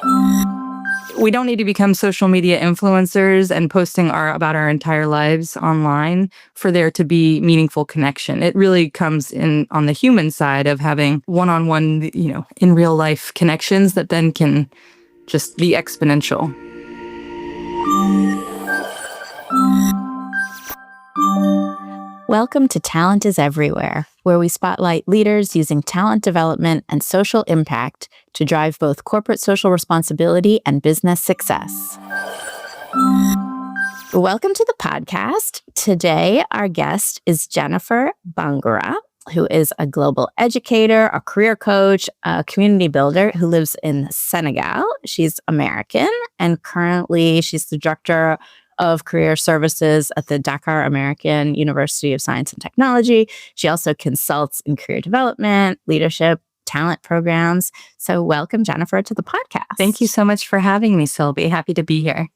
We don't need to become social media influencers and posting about our entire lives online for there to be meaningful connection. It really comes in on the human side of having one-on-one, in real life connections that then can just be exponential. Welcome to Talent is Everywhere, where we spotlight leaders using talent development and social impact to drive both corporate social responsibility and business success. Welcome to the podcast. Today, our guest is Jennifer Bangoura, who is a global educator, a career coach, a community builder who lives in Senegal. She's American, and currently she's the director of career services at the Dakar American University of Science and Technology. She also consults in career development, leadership, talent programs. So welcome, Jennifer, to the podcast. Thank you so much for having me, Sylvie. Happy to be here.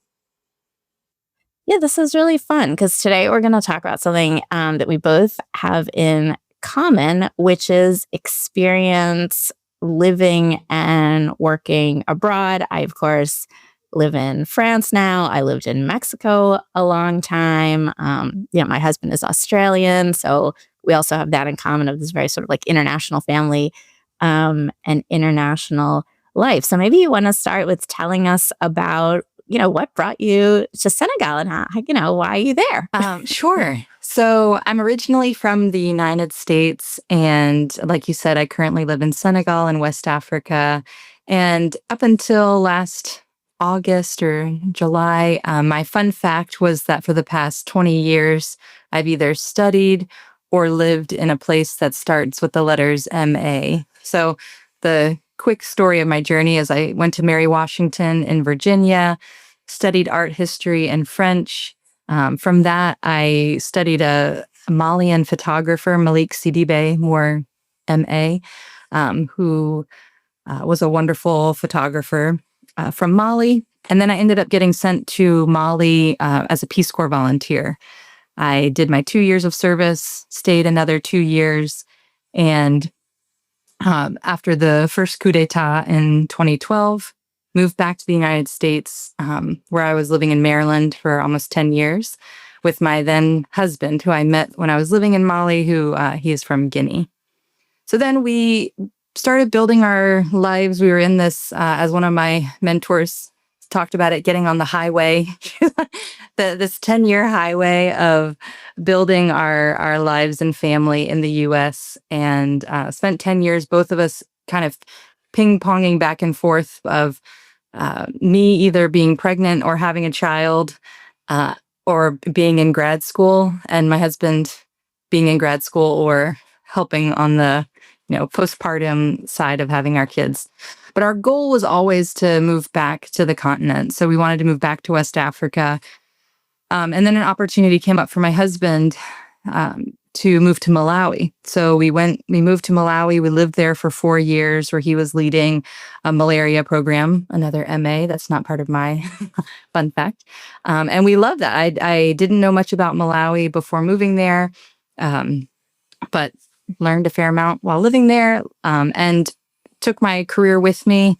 Yeah, this is really fun because today we're going to talk about something that we both have in common, which is experience living and working abroad. I, of course, live in France now. I lived in Mexico a long time. My husband is Australian, so we also have that in common of this very sort of like international family and international life. So maybe you want to start with telling us about, what brought you to Senegal and how, why are you there? Sure. So I'm originally from the United States, and like you said, I currently live in Senegal in West Africa. And up until last August or July, my fun fact was that for the past 20 years, I've either studied or lived in a place that starts with the letters MA. So the quick story of my journey is I went to Mary Washington in Virginia, studied art history and French. From that, I studied a Malian photographer, Malik Sidibe, more MA, who was a wonderful photographer from Mali. And then I ended up getting sent to Mali as a Peace Corps volunteer. I did my 2 years of service, stayed another 2 years, and after the first coup d'etat in 2012, moved back to the United States, where I was living in Maryland for almost 10 years with my then husband, who I met when I was living in Mali, who he is from Guinea. So then we started building our lives. We were in this, as one of my mentors talked about it, getting on the highway, this 10-year highway of building our lives and family in the U.S. and spent 10 years, both of us kind of ping-ponging back and forth of me either being pregnant or having a child or being in grad school, and my husband being in grad school or helping on the postpartum side of having our kids. But our goal was always to move back to the continent. So we wanted to move back to West Africa. And then an opportunity came up for my husband to move to Malawi. So we moved to Malawi. We lived there for 4 years where he was leading a malaria program, another MA. That's not part of my fun fact. And we loved that. I didn't know much about Malawi before moving there, but learned a fair amount while living there, and took my career with me.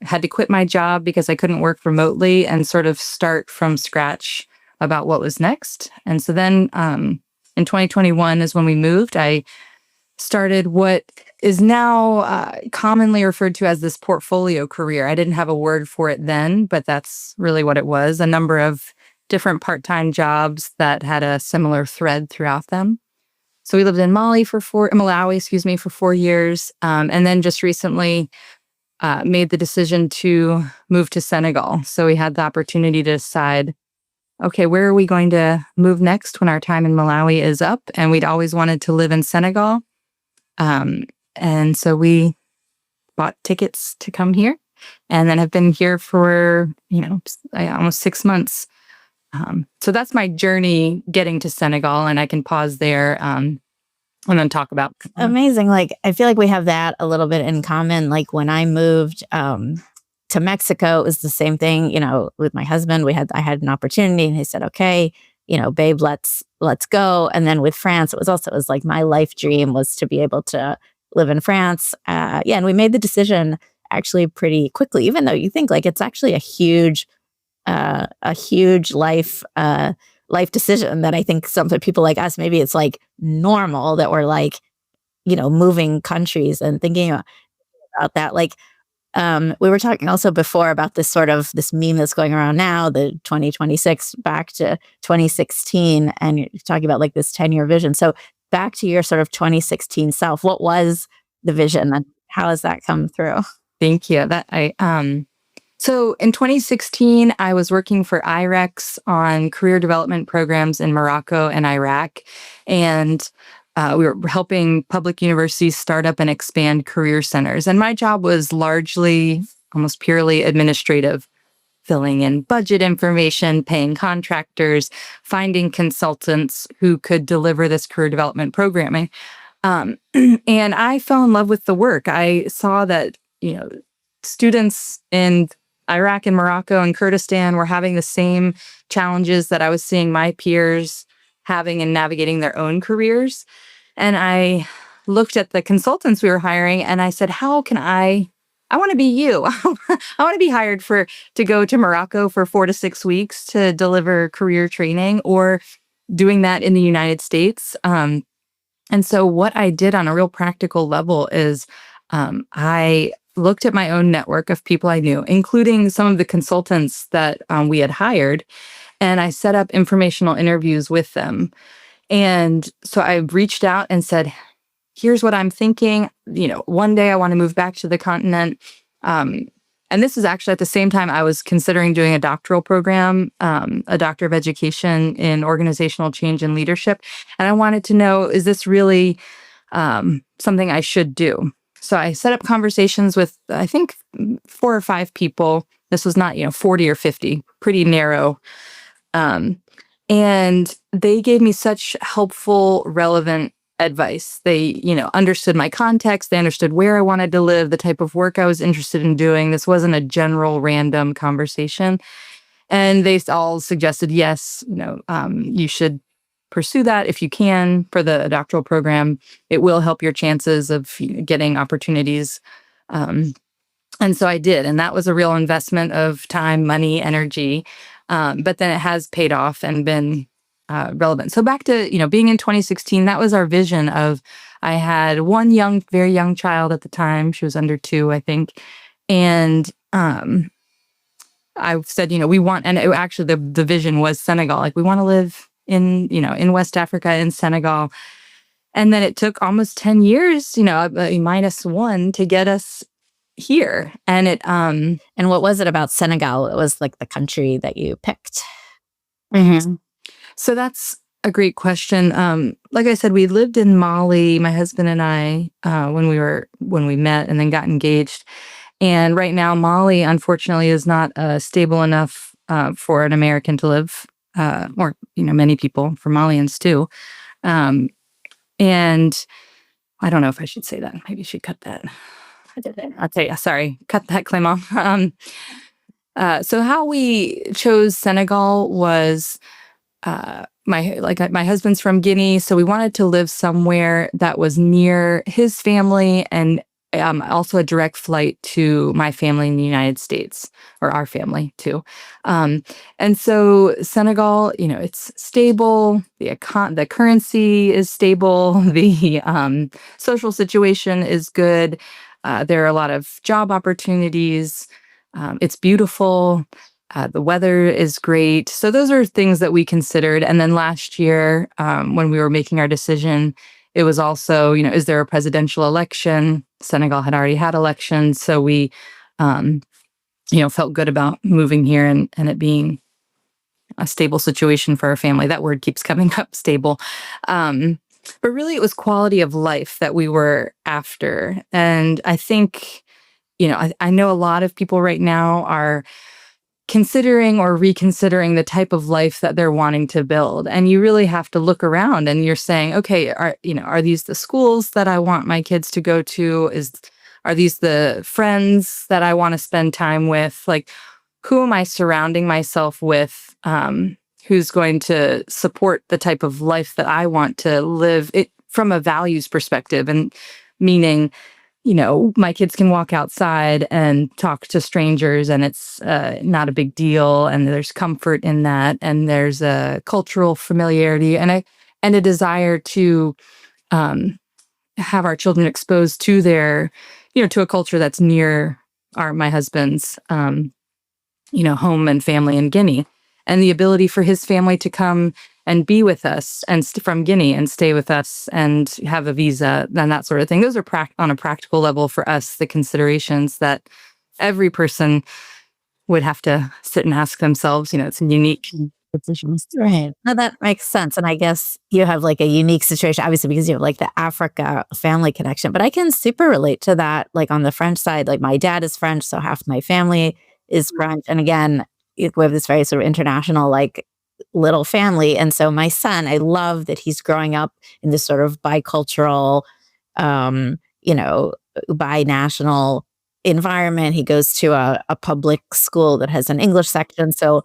Had to quit my job because I couldn't work remotely and sort of start from scratch about what was next. And so then in 2021 is when we moved. I started what is now commonly referred to as this portfolio career. I didn't have a word for it then, but that's really what it was. A number of different part-time jobs that had a similar thread throughout them. So we lived in Malawi for 4 years, and then just recently made the decision to move to Senegal. So we had the opportunity to decide, okay, where are we going to move next when our time in Malawi is up? And we'd always wanted to live in Senegal. And so we bought tickets to come here and then have been here for, almost 6 months. So that's my journey getting to Senegal, and I can pause there and then talk about. Amazing. Like, I feel like we have that a little bit in common. Like when I moved to Mexico, it was the same thing, with my husband. I had an opportunity and he said, okay, babe, let's go. And then with France, it was like my life dream was to be able to live in France. And we made the decision actually pretty quickly, even though you think like it's actually a huge life decision that I think some people like us, maybe it's like normal that we're like, moving countries and thinking about that. Like, we were talking also before about this meme that's going around now, the 2026 back to 2016, and you're talking about like this 10-year vision. So back to your sort of 2016 self, what was the vision and how has that come through? Thank you. So in 2016, I was working for IREX on career development programs in Morocco and Iraq. And we were helping public universities start up and expand career centers. And my job was largely, almost purely administrative, filling in budget information, paying contractors, finding consultants who could deliver this career development programming. And I fell in love with the work. I saw that, students in Iraq and Morocco and Kurdistan were having the same challenges that I was seeing my peers having in navigating their own careers. And I looked at the consultants we were hiring and I said, how can I want to be you. I want to be hired to go to Morocco for 4 to 6 weeks to deliver career training or doing that in the United States. And so what I did on a real practical level is I looked at my own network of people I knew, including some of the consultants that we had hired, and I set up informational interviews with them. And so I reached out and said, here's what I'm thinking. One day I want to move back to the continent. And this is actually at the same time I was considering doing a doctoral program, a doctor of education in organizational change and leadership. And I wanted to know, is this really something I should do? So I set up conversations with, I think, 4 or 5 people. This was not, 40 or 50, pretty narrow. And they gave me such helpful, relevant advice. They, understood my context. They understood where I wanted to live, the type of work I was interested in doing. This wasn't a general random conversation. And they all suggested, yes, you should pursue that if you can for the doctoral program. It will help your chances of getting opportunities. And so I did. And that was a real investment of time, money, energy. But then it has paid off and been relevant. So back to, being in 2016, that was our vision of, I had one very young child at the time. She was under 2, I think. And I said, we want, and actually the vision was Senegal. Like we want to live in West Africa, in Senegal. And then it took almost 10 years, -1 to get us here. And And what was it about Senegal? It was like the country that you picked. So that's a great question. Like I said, we lived in Mali, my husband and I, when we met and then got engaged. And right now, Mali, unfortunately, is not stable enough for an American to live, or many people, for Malians too. And I don't know if I should say that. Maybe you should cut that. I did it. I'll tell you. Sorry, cut that, Clément. So how we chose Senegal was. My husband's from Guinea, so we wanted to live somewhere that was near his family and also a direct flight to my family in the United States, or our family too. And so Senegal, it's stable. The currency is stable. The social situation is good. There are a lot of job opportunities. It's beautiful. The weather is great. So those are things that we considered. And then last year, when we were making our decision, it was also, is there a presidential election? Senegal had already had elections. So we, felt good about moving here and it being a stable situation for our family. That word keeps coming up, stable. But really, it was quality of life that we were after. And I think, I know a lot of people right now are considering or reconsidering the type of life that they're wanting to build. And you really have to look around and you're saying, okay, are these the schools that I want my kids to go to? Are these the friends that I want to spend time with? Like, who am I surrounding myself with? Who's going to support the type of life that I want to live it from a values perspective? And meaning, my kids can walk outside and talk to strangers, and it's not a big deal. And there's comfort in that. And there's a cultural familiarity and a desire to um, have our children exposed to to a culture that's near my husband's, home and family in Guinea, and the ability for his family to come and be with us and from Guinea and stay with us and have a visa and that sort of thing. Those are on a practical level for us, the considerations that every person would have to sit and ask themselves. It's a unique decisions. Right. No, that makes sense. And I guess you have like a unique situation, obviously, because you have like the Africa family connection. But I can super relate to that, like on the French side. Like my dad is French, so half my family is French. And again, we have this very sort of international, like little family. And so my son, I love that he's growing up in this sort of bicultural, um, you know, binational environment. He goes to a public school that has an English section. So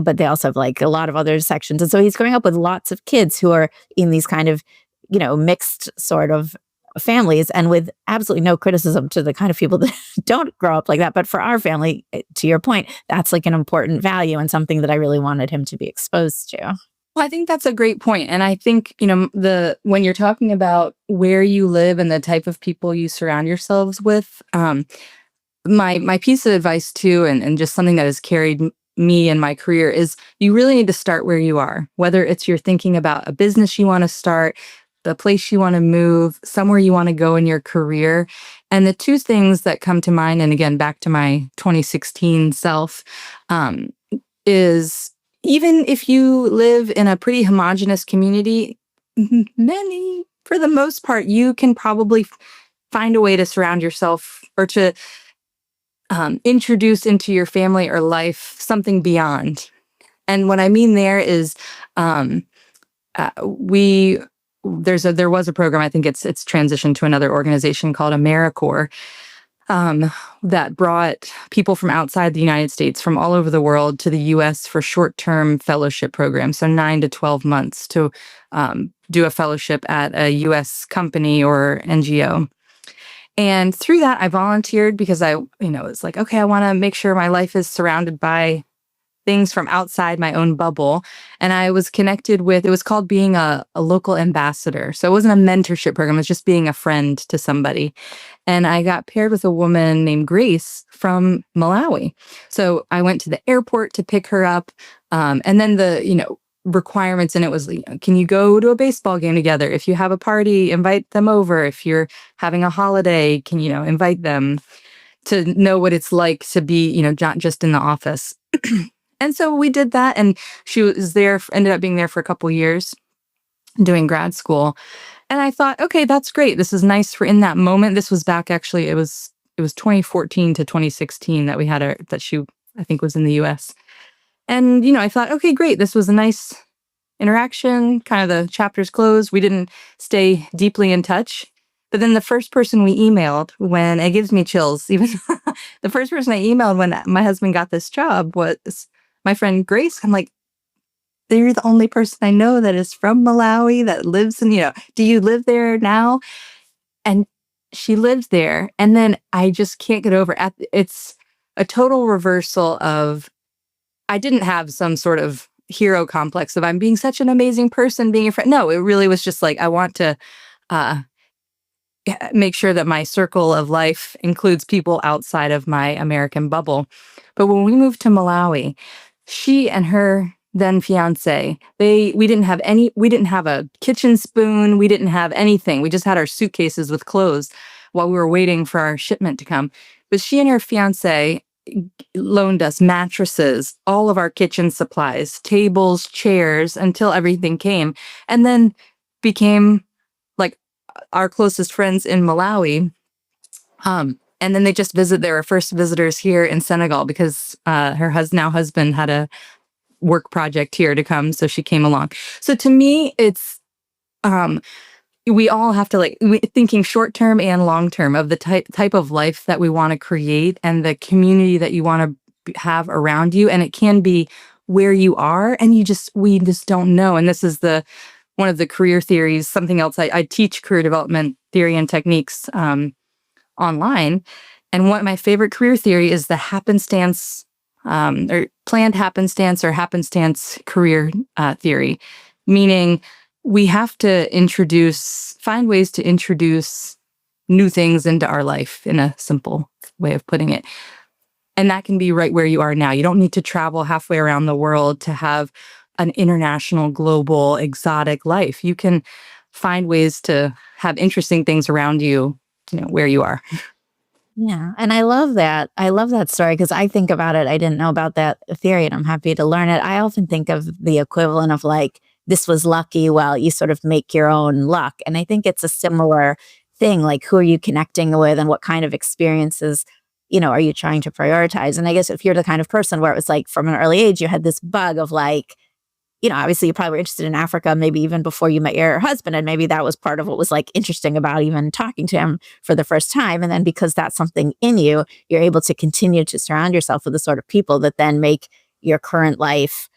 but they also have like a lot of other sections. And so he's growing up with lots of kids who are in these kind of, mixed sort of families, and with absolutely no criticism to the kind of people that don't grow up like that. But for our family, to your point, that's like an important value and something that I really wanted him to be exposed to. Well, I think that's a great point. And I think, when you're talking about where you live and the type of people you surround yourselves with, my piece of advice too, and just something that has carried me and my career, is you really need to start where you are, whether it's you're thinking about a business you want to start, the place you want to move, somewhere you want to go in your career. And the two things that come to mind, and again, back to my 2016 self, is even if you live in a pretty homogenous community, for the most part, you can probably find a way to surround yourself or to introduce into your family or life something beyond. And what I mean there is, there was a program. I think it's transitioned to another organization called AmeriCorps, that brought people from outside the United States, from all over the world, to the U.S. for short-term fellowship programs, so 9 to 12 months to do a fellowship at a U.S. company or NGO. And through that, I volunteered because it's like, okay, I want to make sure my life is surrounded by things from outside my own bubble. And I was connected with, it was called being a local ambassador. So it wasn't a mentorship program, it was just being a friend to somebody. And I got paired with a woman named Grace from Malawi. So I went to the airport to pick her up. And then the requirements in it was, can you go to a baseball game together? If you have a party, invite them over. If you're having a holiday, can you invite them, to know what it's like to be, not just in the office. And so we did that, and she was there, ended up being there for a couple years doing grad school. And I thought, okay, that's great. This is nice for in that moment. This was back, actually, it was 2014 to 2016 that we had that she, I think, was in the US. And, I thought, okay, great. This was a nice interaction, kind of the chapter's closed. We didn't stay deeply in touch. But then the first person we emailed, when it gives me chills, even the first person I emailed when my husband got this job was my friend Grace. I'm like, you're the only person I know that is from Malawi, that lives in, do you live there now? And she lived there. And then I just can't get over it's a total reversal of, I didn't have some sort of hero complex of I'm being such an amazing person, being a friend. No, it really was just like, I want to make sure that my circle of life includes people outside of my American bubble. But when we moved to Malawi, she and her then fiance, we didn't have a kitchen spoon. We didn't have anything. We just had our suitcases with clothes while we were waiting for our shipment to come. But she and her fiance loaned us mattresses, all of our kitchen supplies, tables, chairs, until everything came, and then became like our closest friends in Malawi. And then they just they were first visitors here in Senegal because her husband had a work project here to come, so she came along. So to me, it's we all have to thinking short term and long term of the type of life that we want to create and the community that you want to have around you, and it can be where you are, and we just don't know. And this is one of the career theories. Something else I teach career development theory and techniques online. And what my favorite career theory is the happenstance, or planned happenstance or happenstance career theory, meaning we have to find ways to introduce new things into our life, in a simple way of putting it. And that can be right where you are now. You don't need to travel halfway around the world to have an international, global, exotic life. You can find ways to have interesting things around you, where you are. Yeah, and I love that. I love that story because I think about it. I didn't know about that theory, and I'm happy to learn it. I often think of the equivalent of like, this was lucky. Well, you sort of make your own luck. And I think it's a similar thing. Like, who are you connecting with and what kind of experiences, are you trying to prioritize? And I guess if you're the kind of person where it was like from an early age, you had this bug of like, obviously you probably were interested in Africa, maybe even before you met your husband. And maybe that was part of what was like interesting about even talking to him for the first time. And then because that's something in you, you're able to continue to surround yourself with the sort of people that then make your current life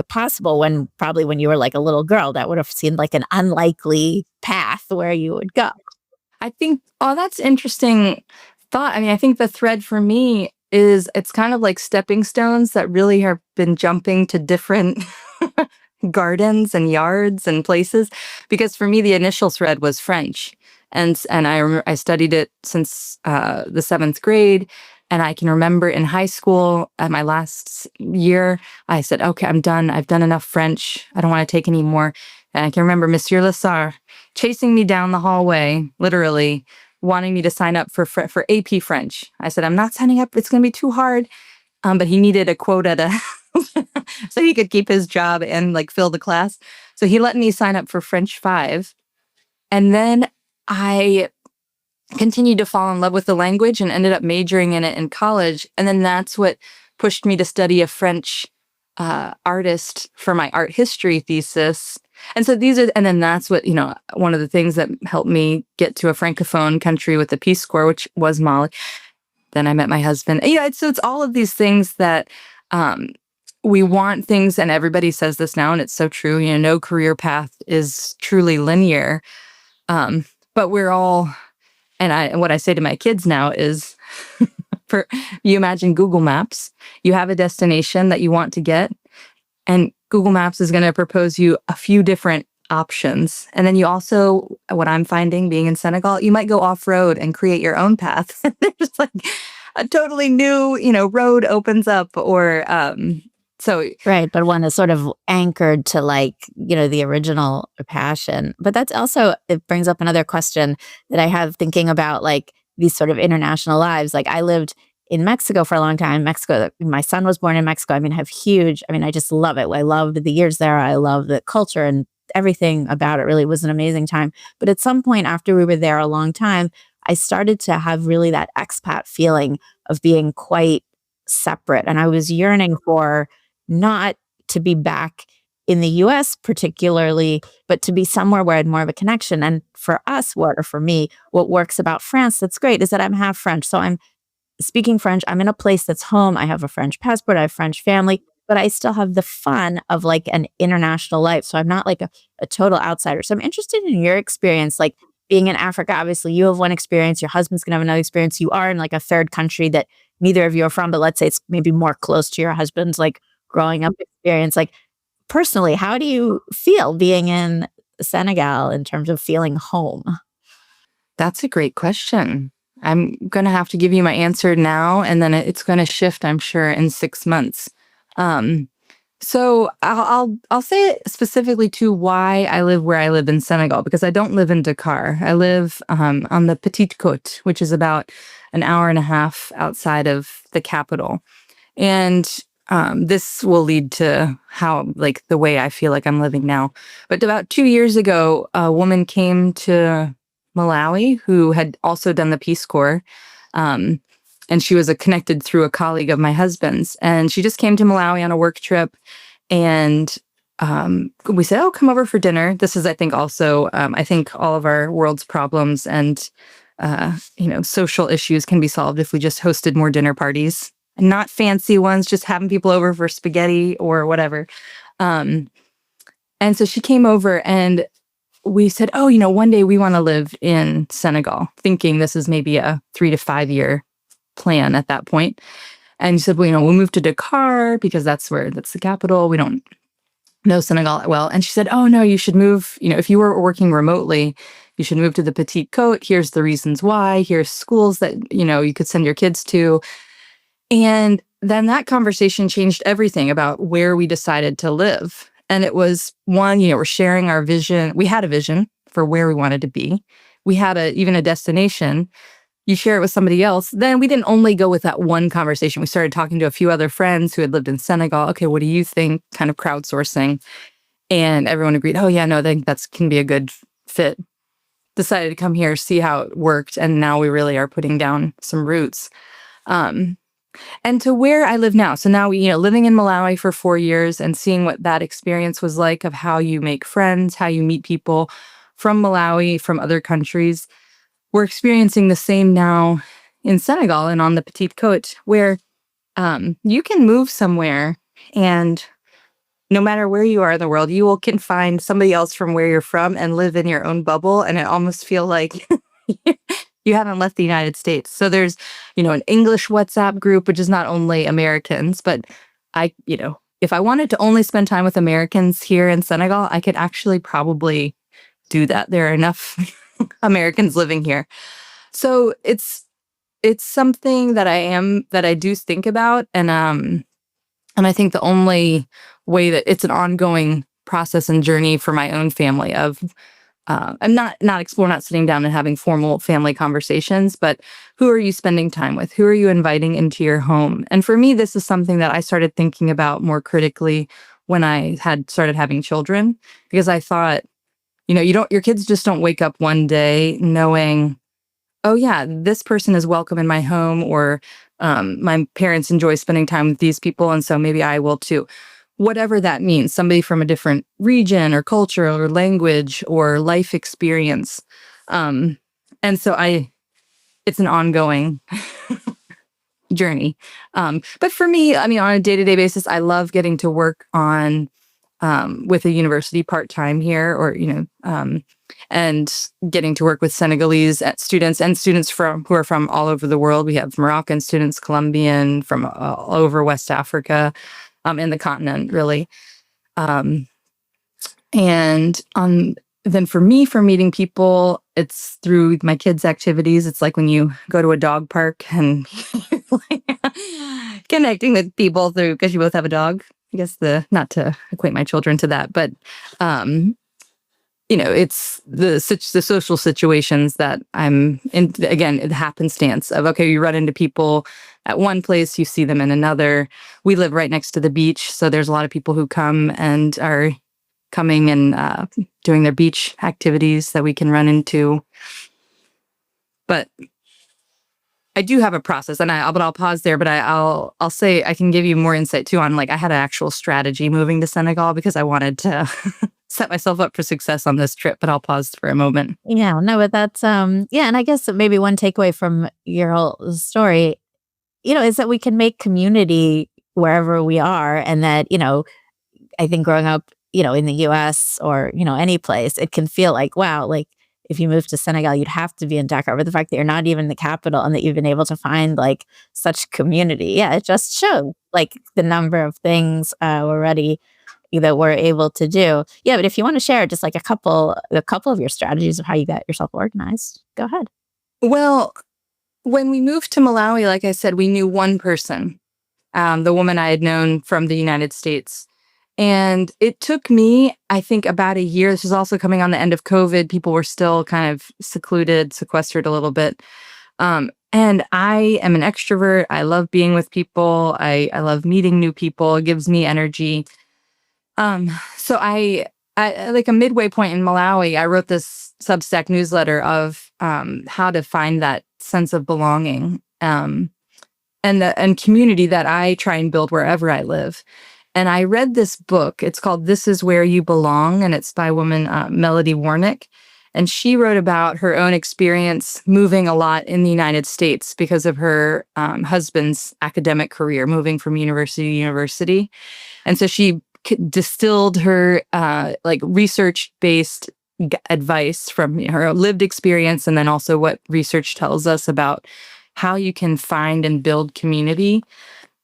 possible, when probably when you were like a little girl, that would have seemed like an unlikely path where you would go. I think, oh, that's interesting thought. I mean, I think the thread for me is it's kind of like stepping stones that really have been jumping to different gardens and yards and places. Because for me, the initial thread was French, and I remember I studied it since the seventh grade. And I can remember in high school, at my last year, I said, "Okay, I'm done. I've done enough French. I don't want to take any more." And I can remember Monsieur Lessard chasing me down the hallway, literally wanting me to sign up for AP French. I said, "I'm not signing up. It's going to be too hard." But he needed a quota to so he could keep his job and like fill the class. So he let me sign up for French 5. And then I continued to fall in love with the language and ended up majoring in it in college. And then that's what pushed me to study a French artist for my art history thesis. And so and then that's what, one of the things that helped me get to a Francophone country with the Peace Corps, which was Mali. Then I met my husband. So it's all of these things that we want things, and everybody says this now, and it's so true. No career path is truly linear. But we're all, and what I say to my kids now is, you imagine Google Maps, you have a destination that you want to get, and Google Maps is going to propose you a few different options. And then you also, what I'm finding being in Senegal, you might go off-road and create your own path. There's like a totally new, road opens up, or so. Right. But one is sort of anchored to like, the original passion. But that's also, it brings up another question that I have thinking about like these sort of international lives. Like I lived in Mexico for a long time. Mexico, my son was born in Mexico. I just love it. I loved the years there. I love the culture and everything about it. Really was an amazing time. But at some point after we were there a long time, I started to have really that expat feeling of being quite separate. And I was yearning for not to be back in the US particularly, but to be somewhere where I had more of a connection. And for us, or for me, what works about France that's great is that I'm half French. So I'm speaking French. I'm in a place that's home. I have a French passport. I have French family, but I still have the fun of like an international life. So I'm not like a total outsider. So I'm interested in your experience, like being in Africa. Obviously, you have one experience. Your husband's going to have another experience. You are in like a third country that neither of you are from, but let's say it's maybe more close to your husband's like growing up experience. Like personally, how do you feel being in Senegal in terms of feeling home? That's a great question. I'm going to have to give you my answer now, and then it's going to shift, I'm sure, in 6 months. So I'll say it specifically to why I live where I live in Senegal, because I don't live in Dakar. I live on the Petite Côte, which is about an hour and a half outside of the capital. And this will lead to how, like, the way I feel like I'm living now. But about 2 years ago, a woman came to Malawi who had also done the Peace Corps. And she was connected through a colleague of my husband's. And she just came to Malawi on a work trip. And we said, "Oh, come over for dinner." This is, I think, also, I think all of our world's problems and, social issues can be solved if we just hosted more dinner parties. Not fancy ones, just having people over for spaghetti or whatever. And so she came over, and we said, oh, one day we want to live in Senegal, thinking this is maybe a 3 to 5 year plan at that point. And she said, well, we'll move to Dakar because that's the capital. We don't know Senegal that well. And she said, oh, no, you should move. If you were working remotely, you should move to the Petite Côte. Here's the reasons why. Here's schools that, you could send your kids to. And then that conversation changed everything about where we decided to live. And it was one, we're sharing our vision. We had a vision for where we wanted to be. We had even a destination. You share it with somebody else. Then we didn't only go with that one conversation. We started talking to a few other friends who had lived in Senegal. Okay, what do you think? Kind of crowdsourcing. And everyone agreed, oh yeah, no, I think that can be a good fit. Decided to come here, see how it worked. And now we really are putting down some roots. And to where I live now. So now living in Malawi for 4 years and seeing what that experience was like of how you make friends, how you meet people from Malawi, from other countries. We're experiencing the same now in Senegal and on the Petite Côte, where you can move somewhere and no matter where you are in the world, can find somebody else from where you're from and live in your own bubble. And it almost feel like you haven't left the United States. So there's, an English WhatsApp group, which is not only Americans, but if I wanted to only spend time with Americans here in Senegal, I could actually probably do that. There are enough Americans living here. So it's something that I do think about. And I think the only way that it's an ongoing process and journey for my own family of, I'm not sitting down and having formal family conversations, but who are you spending time with? Who are you inviting into your home? And for me, this is something that I started thinking about more critically when I had started having children, because I thought, your kids just don't wake up one day knowing, oh yeah, this person is welcome in my home, or my parents enjoy spending time with these people, and so maybe I will too. Whatever that means, somebody from a different region or culture or language or life experience. And so it's an ongoing journey. But for me, on a day-to-day basis, I love getting to work on with a university part-time here, or, and getting to work with Senegalese students and students who are from all over the world. We have Moroccan students, Colombian, from all over West Africa, in the continent, really. And then for me, for meeting people, it's through my kids' activities. It's like when you go to a dog park and connecting with people because you both have a dog. I guess not to equate my children to that, but it's the social situations that I'm in. Again, the happenstance of, okay, you run into people at one place, you see them in another. We live right next to the beach, so there's a lot of people who come and are coming and doing their beach activities that we can run into. But I do have a process, and I'll pause there. But I'll say I can give you more insight too on, like, I had an actual strategy moving to Senegal because I wanted to set myself up for success on this trip. But I'll pause for a moment. Yeah, no, but that's and I guess maybe one takeaway from your whole story, is that we can make community wherever we are, and that I think growing up, in the U.S. or any place, it can feel like, wow, like, if you move to Senegal, you'd have to be in Dakar. But the fact that you're not even in the capital and that you've been able to find like such community, yeah, it just shows like the number of things already that we're able to do. Yeah, but if you want to share just like a couple of your strategies of how you got yourself organized, go ahead. Well, when we moved to Malawi, like I said, we knew one person, the woman I had known from the United States. And it took me, I think, about a year. This was also coming on the end of COVID. People were still kind of sequestered a little bit. And I am an extrovert. I love being with people. I love meeting new people. It gives me energy. So I like a midway point in Malawi, I wrote this Substack newsletter of how to find that sense of belonging and community that I try and build wherever I live. And I read this book. It's called This Is Where You Belong, and it's by a woman, Melody Warnick. And she wrote about her own experience moving a lot in the United States because of her husband's academic career, moving from university to university. And so she distilled her like research-based advice from her lived experience, and then also what research tells us about how you can find and build community.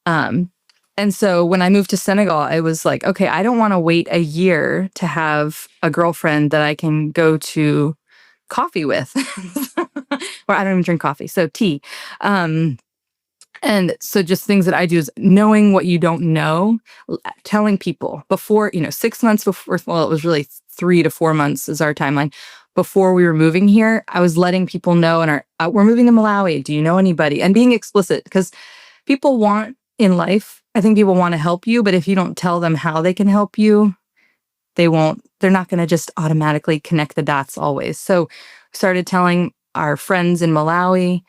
Um, and so when I moved to Senegal, I was like, okay, I don't want to wait a year to have a girlfriend that I can go to coffee with. Or I don't even drink coffee, so tea. Um, and so just things that I do is knowing what you don't know, telling people before, 6 months before, well, it was really 3 to 4 months is our timeline. Before we were moving here, I was letting people know, and we're moving to Malawi. Do you know anybody? And being explicit, because people want in life, I think people want to help you, but if you don't tell them how they can help you, they're not going to just automatically connect the dots always. So started telling our friends in Malawi,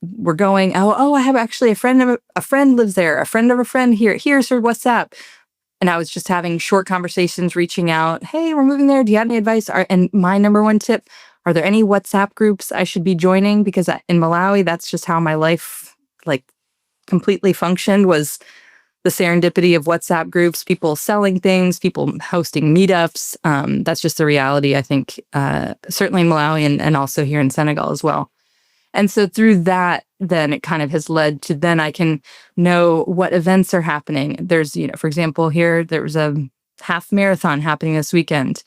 we're going, I have actually a friend lives there, a friend of a friend here. Here's her WhatsApp. And I was just having short conversations, reaching out. Hey, we're moving there. Do you have any advice? And my number one tip, are there any WhatsApp groups I should be joining? Because in Malawi, that's just how my life like completely functioned, was the serendipity of WhatsApp groups, people selling things, people hosting meetups. That's just the reality, I think, certainly in Malawi and also here in Senegal as well. And so through that, then it kind of has led to then I can know what events are happening. There's, for example, here, there was a half marathon happening this weekend.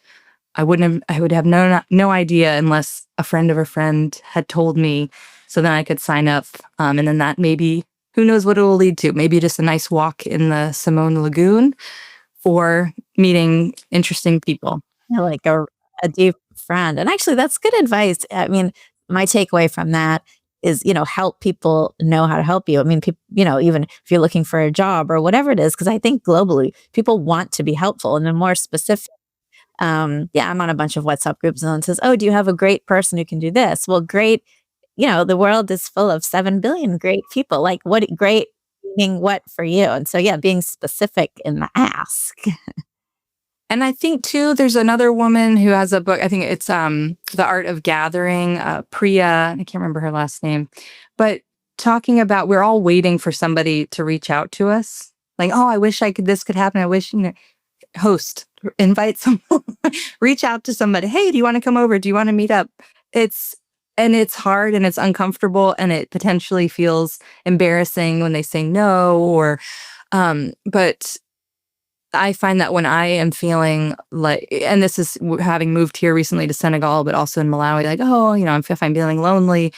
I would have no idea unless a friend of a friend had told me. So then I could sign up. And then that maybe, who knows what it will lead to? Maybe just a nice walk in the Simone Lagoon or meeting interesting people. Like a deep friend. And actually, that's good advice. I mean, my takeaway from that is, help people know how to help you. I mean, people, even if you're looking for a job or whatever it is, because I think globally people want to be helpful. And the more specific, I'm on a bunch of WhatsApp groups, and someone says, oh, do you have a great person who can do this? Well, great. The world is full of 7 billion great people. Like, what great meaning what for you? And so, being specific in the ask. And I think too, there's another woman who has a book. I think it's The Art of Gathering, Priya. I can't remember her last name, but talking about we're all waiting for somebody to reach out to us. Like, oh, I wish this could happen. I wish, host, invite someone, reach out to somebody. Hey, do you want to come over? Do you want to meet up? It's hard and it's uncomfortable and it potentially feels embarrassing when they say no but I find that when I am feeling like, and this is having moved here recently to Senegal, but also in Malawi, like, if I'm feeling lonely,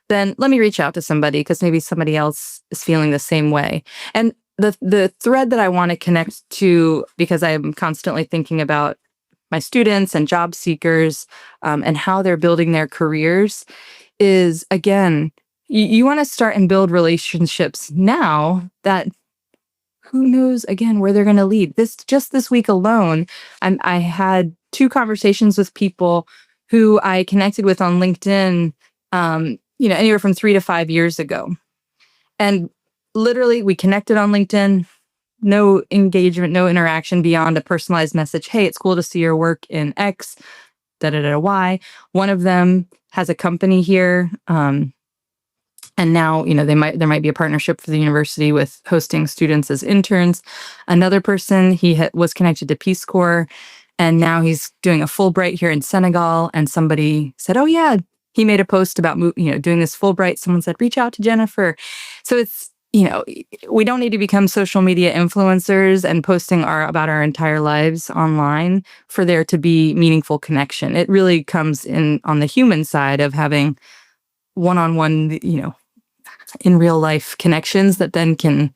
then let me reach out to somebody because maybe somebody else is feeling the same way. And the thread that I want to connect to, because I'm constantly thinking about my students and job seekers and how they're building their careers, is again, you want to start and build relationships now that who knows, again, where they're going to lead. This week alone, I had 2 conversations with people who I connected with on LinkedIn, anywhere from 3 to 5 years ago. And literally, we connected on LinkedIn, no engagement, no interaction beyond a personalized message. Hey, it's cool to see your work in X, Y. One of them has a company here. And now, there might be a partnership for the university with hosting students as interns. Another person, he was connected to Peace Corps, and now he's doing a Fulbright here in Senegal. And somebody said, "Oh yeah," he made a post about doing this Fulbright. Someone said, "Reach out to Jennifer." So it's we don't need to become social media influencers and posting about our entire lives online for there to be meaningful connection. It really comes in on the human side of having one-on-one, in real life connections that then can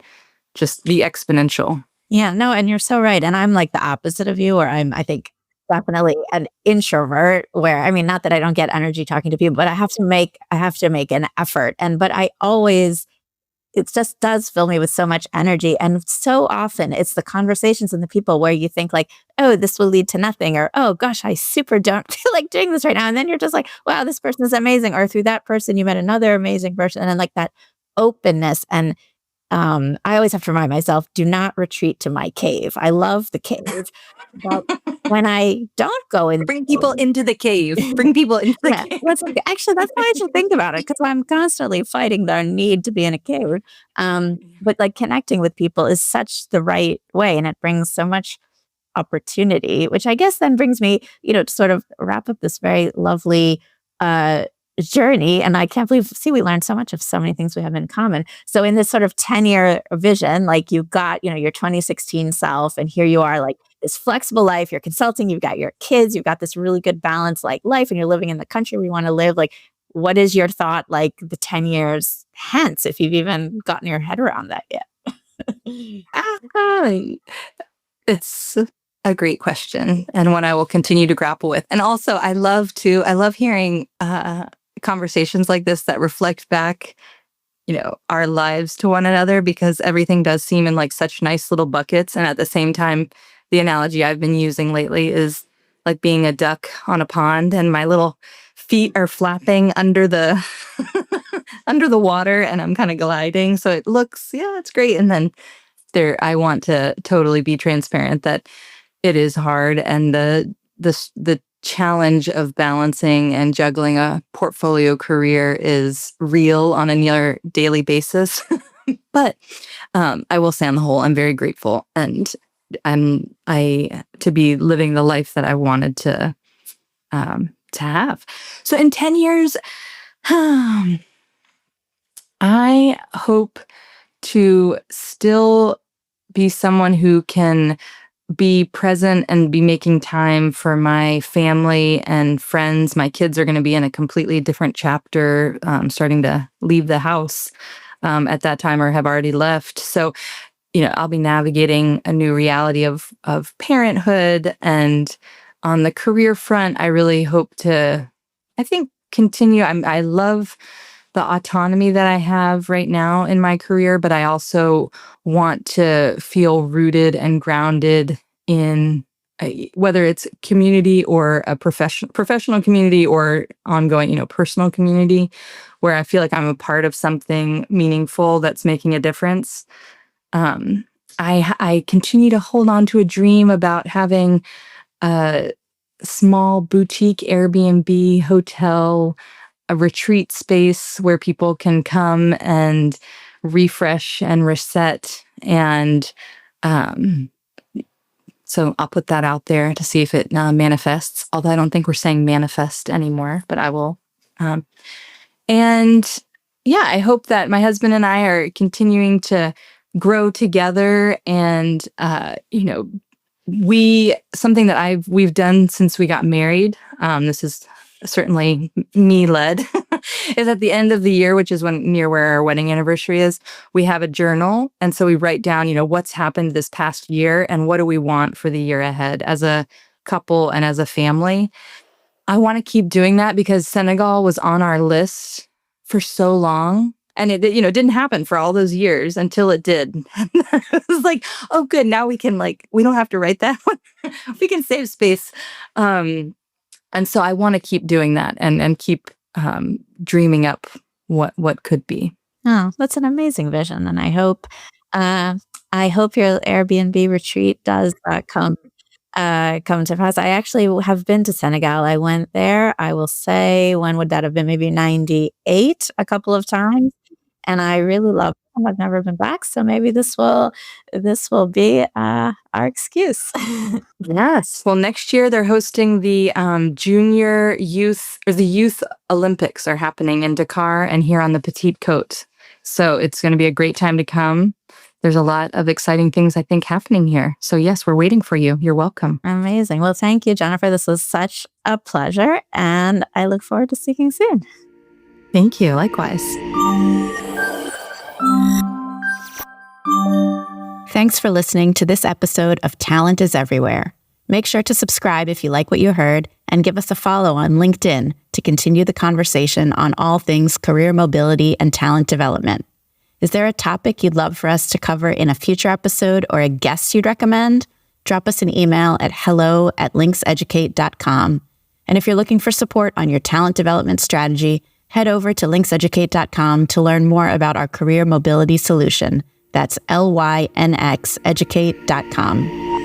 just be exponential. Yeah, no, and you're so right. And I'm like the opposite of you, where I think definitely an introvert, where, I mean, not that I don't get energy talking to people, but I have to make an effort. But I always, it just does fill me with so much energy. And so often it's the conversations and the people where you think like, oh, this will lead to nothing, or, oh gosh, I super don't feel like doing this right now. And then you're just like, wow, this person is amazing. Or through that person, you met another amazing person. And then like that openness. And I always have to remind myself, do not retreat to my cave. I love the cave. But when I don't go in, Bring people into the cave. Bring people into the cave. Actually, that's how I should think about it, because I'm constantly fighting the need to be in a cave. But like connecting with people is such the right way, and it brings so much opportunity, which I guess then brings me, to sort of wrap up this very lovely journey. And I can't believe, we learned so much of so many things we have in common. So in this sort of 10-year vision, like you've got, your 2016 self, and here you are, like this flexible life, you're consulting, you've got your kids, you've got this really good balance, like life, and you're living in the country where you want to live. Like, what is your thought, like the 10 years hence, if you've even gotten your head around that yet? Ah, It's a great question, and one I will continue to grapple with. And also, I love hearing conversations like this that reflect back, our lives to one another, because everything does seem in like such nice little buckets. And at the same time, the analogy I've been using lately is like being a duck on a pond, and my little feet are flapping under the under the water, and I'm kind of gliding. So it looks, it's great. And then I want to totally be transparent that it is hard, and the challenge of balancing and juggling a portfolio career is real on a near daily basis. But I will say, on the whole, I'm very grateful, and to be living the life that I wanted to have. So in 10 years, I hope to still be someone who can be present and be making time for my family and friends. My kids are going to be in a completely different chapter, starting to leave the house at that time, or have already left. So, I'll be navigating a new reality of parenthood. And on the career front, I really hope to, continue. I love the autonomy that I have right now in my career, but I also want to feel rooted and grounded in whether it's community or a professional community, or ongoing, personal community, where I feel like I'm a part of something meaningful that's making a difference. I continue to hold on to a dream about having a small boutique Airbnb hotel, a retreat space where people can come and refresh and reset. And so I'll put that out there to see if it manifests, although I don't think we're saying manifest anymore, but I will. And I hope that my husband and I are continuing to grow together. And, something that we've done since we got married, this is certainly me led, is at the end of the year, which is near where our wedding anniversary is, we have a journal. And so we write down, what's happened this past year and what do we want for the year ahead as a couple and as a family. I want to keep doing that because Senegal was on our list for so long. And it, didn't happen for all those years until it did. It was like, oh, good. Now we can we don't have to write that one. We can save space. And so I want to keep doing that and keep dreaming up what could be. Oh, that's an amazing vision. And I hope your Airbnb retreat does come to pass. I actually have been to Senegal. I went there, I will say, when would that have been? Maybe 98, a couple of times. And I really love it. I've never been back. So maybe this will be our excuse. Yes. Well, next year they're hosting the junior youth, or the youth Olympics are happening in Dakar and here on the Petite Côte. So it's going to be a great time to come. There's a lot of exciting things, I think, happening here. So yes, we're waiting for you. You're welcome. Amazing. Well, thank you, Jennifer. This was such a pleasure. And I look forward to speaking soon. Thank you. Likewise. Thanks for listening to this episode of Talent is Everywhere. Make sure to subscribe if you like what you heard, and give us a follow on LinkedIn to continue the conversation on all things career mobility and talent development. Is there a topic you'd love for us to cover in a future episode, or a guest you'd recommend? Drop us an email at hello@linkseducate.com. And if you're looking for support on your talent development strategy, head over to linkseducate.com to learn more about our career mobility solution. That's LYNXeducate.com.